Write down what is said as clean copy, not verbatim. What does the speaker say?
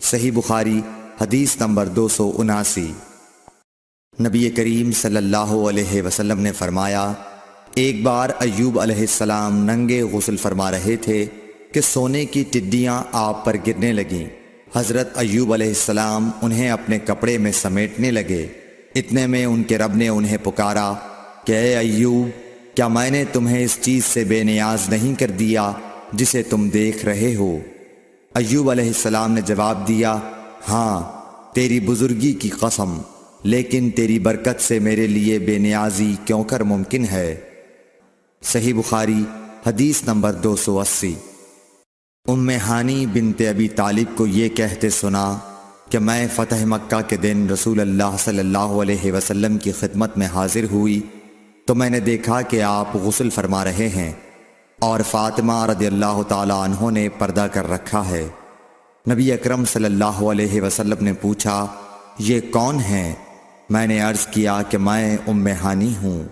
صحیح بخاری حدیث نمبر 279۔ نبی کریم صلی اللہ علیہ وسلم نے فرمایا، ایک بار ایوب علیہ السلام ننگے غسل فرما رہے تھے کہ سونے کی ٹڈیاں آپ پر گرنے لگیں۔ حضرت ایوب علیہ السلام انہیں اپنے کپڑے میں سمیٹنے لگے۔ اتنے میں ان کے رب نے انہیں پکارا کہ اے ایوب، کیا میں نے تمہیں اس چیز سے بے نیاز نہیں کر دیا جسے تم دیکھ رہے ہو؟ ایوب علیہ السلام نے جواب دیا، ہاں، تیری بزرگی کی قسم، لیکن تیری برکت سے میرے لیے بے نیازی کیوں کر ممکن ہے۔ صحیح بخاری حدیث نمبر 280۔ ام ہانی بنت ابی طالب کو یہ کہتے سنا کہ میں فتح مکہ کے دن رسول اللہ صلی اللہ علیہ وسلم کی خدمت میں حاضر ہوئی تو میں نے دیکھا کہ آپ غسل فرما رہے ہیں اور فاطمہ رضی اللہ تعالی عنہ نے پردہ کر رکھا ہے۔ نبی اکرم صلی اللہ علیہ وسلم نے پوچھا، یہ کون ہیں؟ میں نے عرض کیا کہ میں ام ہانی ہوں۔